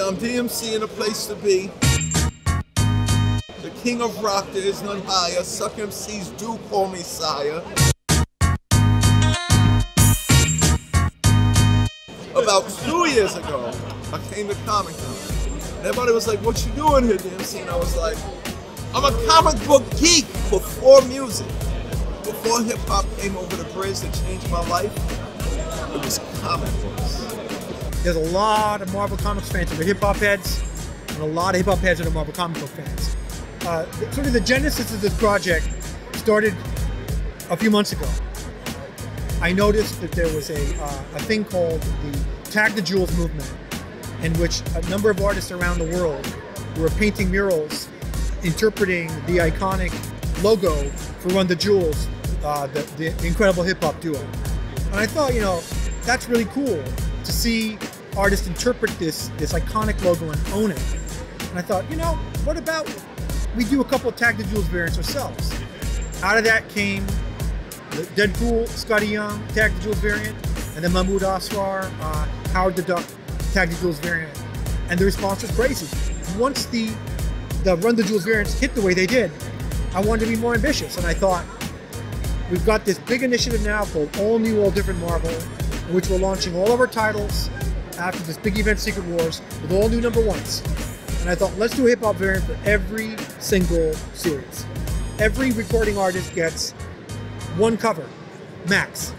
Yeah, I'm DMC in a place to be. The king of rock, there is none higher. Suck MCs do call me sire. About 2 years ago, I came to Comic Con. Everybody was like, what you doing here, DMC? And I was like, I'm a comic book geek before music. Before hip hop came over the bridge that changed my life, it was comic books. There's a lot of Marvel Comics fans that are hip hop heads, and a lot of hip hop heads that are Marvel comic book fans. Sort of the genesis of this project started a few months ago. I noticed that there was a thing called the Tag the Jewels movement, in which a number of artists around the world were painting murals interpreting the iconic logo for Run the Jewels, the incredible hip-hop duo. And I thought, you know, that's really cool to see artists interpret this iconic logo and own it. And I thought, you know, what about we do a couple of Tag the Jewels variants ourselves? Out of that came the Deadpool, Scotty Young, Tag the Jewels variant, and then Mahmoud Asrar, Howard the Duck, Tag the Jewels variant. And the response was crazy. Once the Run the Jewels variants hit the way they did, I wanted to be more ambitious. And I thought, we've got this big initiative now called All New, All Different Marvel, in which we're launching all of our titles after this big event, Secret Wars, with all new #1s. And I thought, let's do a hip-hop variant for every single series. Every recording artist gets one cover, max.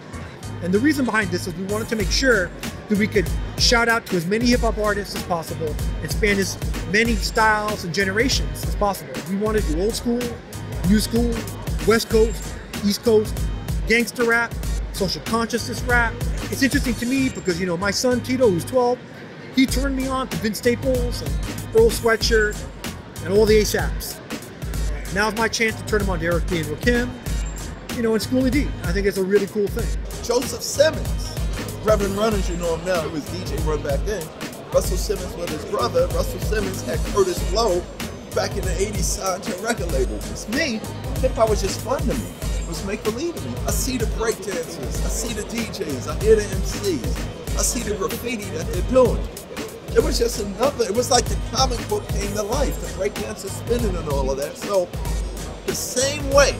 And the reason behind this is we wanted to make sure that we could shout out to as many hip-hop artists as possible and span as many styles and generations as possible. We wanted to do old school, new school, West Coast, East Coast, gangster rap, social consciousness rap. It's interesting to me because, you know, my son Tito, who's 12, he turned me on to Vince Staples and Earl Sweatshirt and all the ASAPs. Now's my chance to turn him on to Eric B. and Rakim, you know, and Schoolie D. I think it's a really cool thing. Joseph Simmons, Reverend Run as you know him now, he was DJ Run back then. Russell Simmons was his brother. Russell Simmons had Curtis Blow back in the 80s signed to a record label. It's me, hip-hop was just fun to me. It was make-believe to me. I see the breakdancers, I see the DJs, I hear the MCs, I see the graffiti that they're doing. It was just another, it was like the comic book came to life, the breakdancers spinning and all of that. So, the same way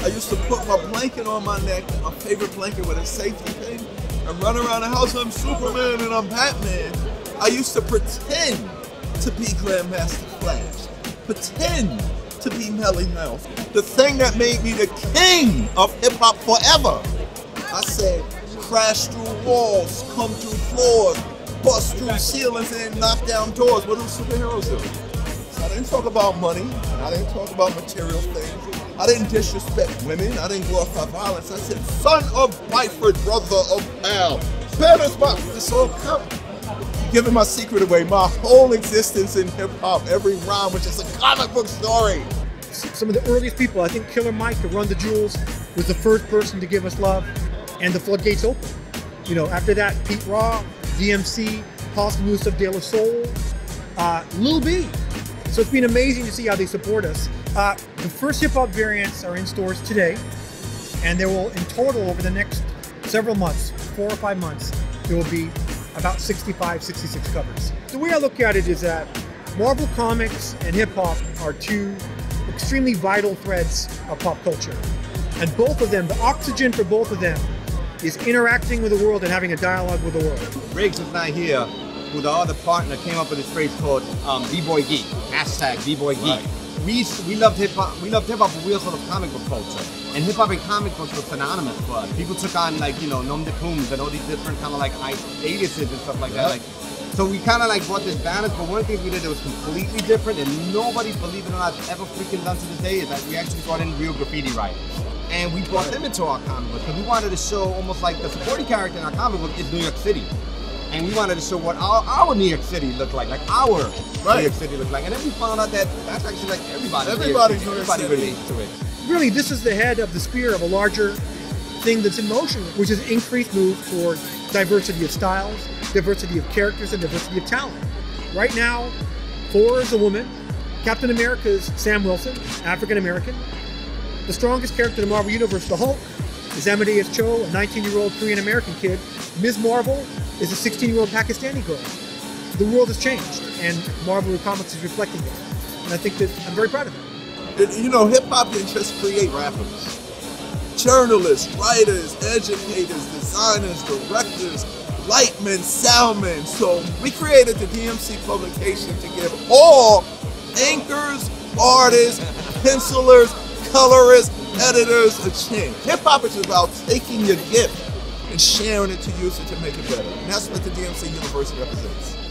I used to put my blanket on my neck, my favorite blanket with a safety pin, and run around the house, I'm Superman and I'm Batman. I used to pretend to be Grandmaster Flash, pretend to be Melly Mouth. The thing that made me the king of hip-hop forever. I said, crash through walls, come through floors, bust through ceilings and knock down doors. What do superheroes do? So I didn't talk about money, I didn't talk about material things. I didn't disrespect women, I didn't glorify violence. I said, son of Byford, brother of Al. Better spot, it's all coming. Giving my secret away, my whole existence in hip-hop, every rhyme was just a comic book story. Some of the earliest people, I think Killer Mike to Run the Jewels was the first person to give us love, and the floodgates opened. You know, after that, Pete Raw, DMC, House Moose of De La Soul, Lil B. So it's been amazing to see how they support us. The first hip-hop variants are in stores today, and there will, in total, over the next several months, 4 or 5 months, there will be about 65, 66 covers. The way I look at it is that Marvel Comics and hip-hop are two extremely vital threads of pop culture. And both of them, the oxygen for both of them is interacting with the world and having a dialogue with the world. Riggs is not here, who the other partner came up with this phrase called B-Boy Geek, hashtag B-Boy Geek. Right. We loved hip-hop, but we also love comic book culture. And hip-hop and comic books were synonymous for us. People took on, like, you know, Nom de Plumes and all these different kind of like aliases and stuff like that. Like, so we kind of like brought this balance, but one of the things we did that was completely different and nobody, believe it or not, ever freaking done to this day is that we actually brought in real graffiti writers. And we brought them into our comic book because we wanted to show almost like the supporting character in our comic book is New York City. And we wanted to show what our New York City looked like our New York City looked like. And then we found out that that's actually like everybody relates to it. Really, this is the head of the spear of a larger thing that's in motion, which is increased move toward diversity of styles, diversity of characters, and diversity of talent. Right now, Thor is a woman, Captain America is Sam Wilson, African American. The strongest character in the Marvel Universe, the Hulk, is Amadeus Cho, a 19-year-old Korean American kid. Ms. Marvel is a 16-year-old Pakistani girl. the world has changed, and Marvel Comics is reflecting that. And I think that I'm very proud of that. You know, hip hop didn't just create rappers. Journalists, writers, educators, designers, directors, lightmen, soundmen. So we created the DMC publication to give all anchors, artists, pencilers, colorists, editors a chance. Hip hop is about taking your gift and sharing it to use it to make it better. And that's what the DMC University represents.